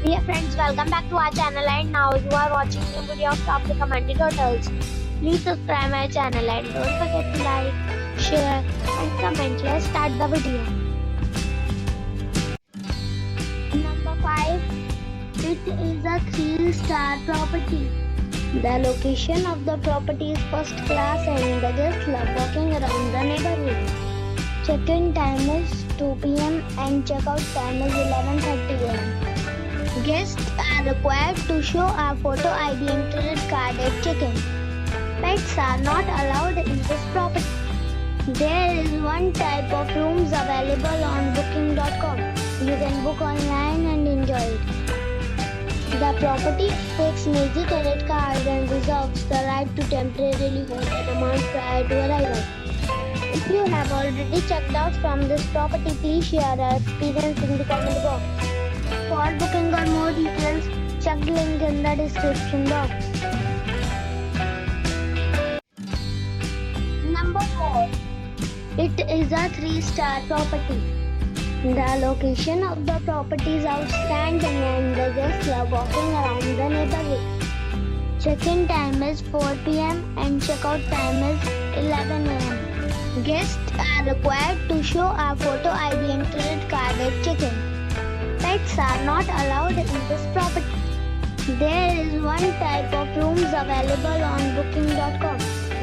Dear friends, welcome back to our channel, and now you are watching a video of top recommended hotels. Please subscribe my channel and don't forget to like, share and comment. Let's start the video. Number 5. It is a 3-star property. The location of the property is first class and the guests love walking around the neighborhood. Check-in time is 2 p.m. and check-out time is 11:30 a.m. Guests are required to show a photo ID and credit card at check-in. Pets are not allowed in this property. There is one type of rooms available on booking.com. You can book online and enjoy it. The property takes major credit cards and reserves the right to temporarily hold an amount prior to arrival. If you have already checked out from this property, please share your experience in the comment box. For booking or more details, check the link in the description box. Number 4. It is a 3-star property. The location of the property is outstanding and the guests love walking around the neighborhood. Check-in time is 4 p.m. and check-out time is 11 a.m. Guests are required to show a photo ID and credit card at check-in. Pets are not allowed in this property. There is one type of rooms available on booking.com.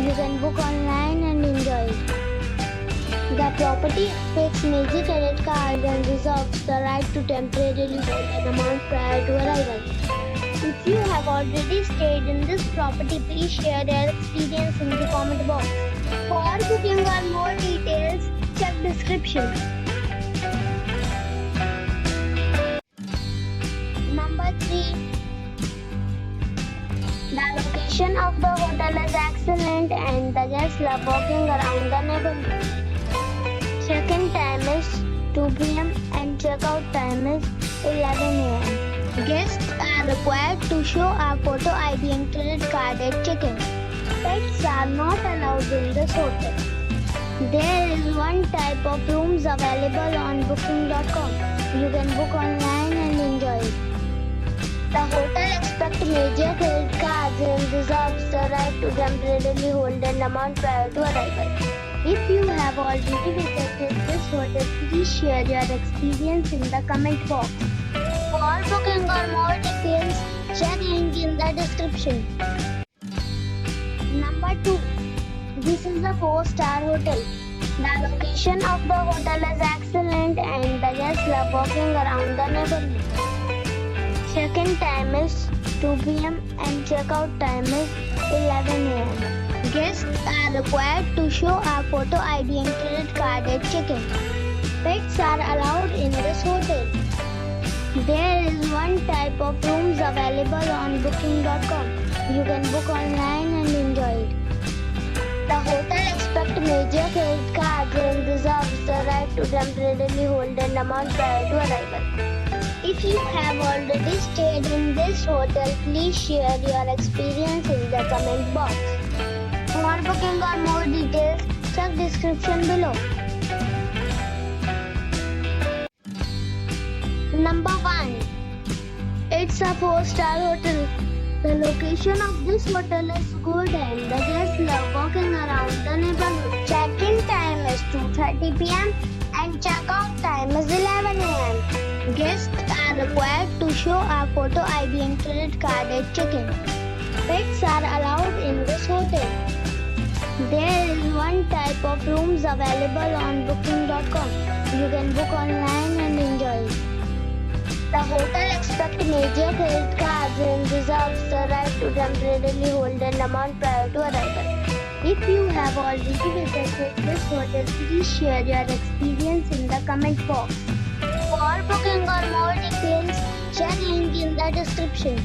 You can book online and enjoy it. The property takes major credit cards and reserves the right to temporarily hold an amount prior to arrival. If you have already stayed in this property, please share your experience in the comment box. For booking or more details, check description. Number 3. The location of the hotel is excellent and the guests love walking around the neighborhood. Check-in time is 2 p.m. and check-out time is 11 a.m. Guests are required to show a photo ID and credit card at check-in. Pets are not allowed in this hotel. There is one type of rooms available on booking.com. You can book online and enjoy it. The hotel expects major credit cards and reserves the right to temporarily hold an amount prior to arrival. If you have already visited this hotel, please share your experience in the comment box. For booking or more details, check link in the description. Number 2. This is a 4-star hotel. The location of the hotel is excellent and the guests love walking around the neighborhood. Check-in time is 2 p.m. and check-out time is 11 a.m. Guests are required to show a photo ID and credit card at check-in. Pets are allowed in this hotel. There is one type of rooms available on booking.com. You can book online and enjoy it. The hotel expects major credit cards and reserves the right to temporarily hold an amount prior to arrival. If you have already stayed in this hotel, please share your experience in the comment box. For booking or more details, check description below. Number 1. It's a 4-star hotel. The location of this hotel is good and the guests love walking around the neighborhood. Check-in time is 2:30 p.m. and check-out time is 11 a.m. Guests are required to show a photo ID and credit card at check-in. Pets are allowed in this hotel. There is one type of rooms available on booking.com. You can book online and enjoy it. The hotel expects major credit cards and reserves the right to temporarily hold an amount prior to arrival. If you have already visited this hotel, please share your experience in the comment box. For booking or more details, check link in the description.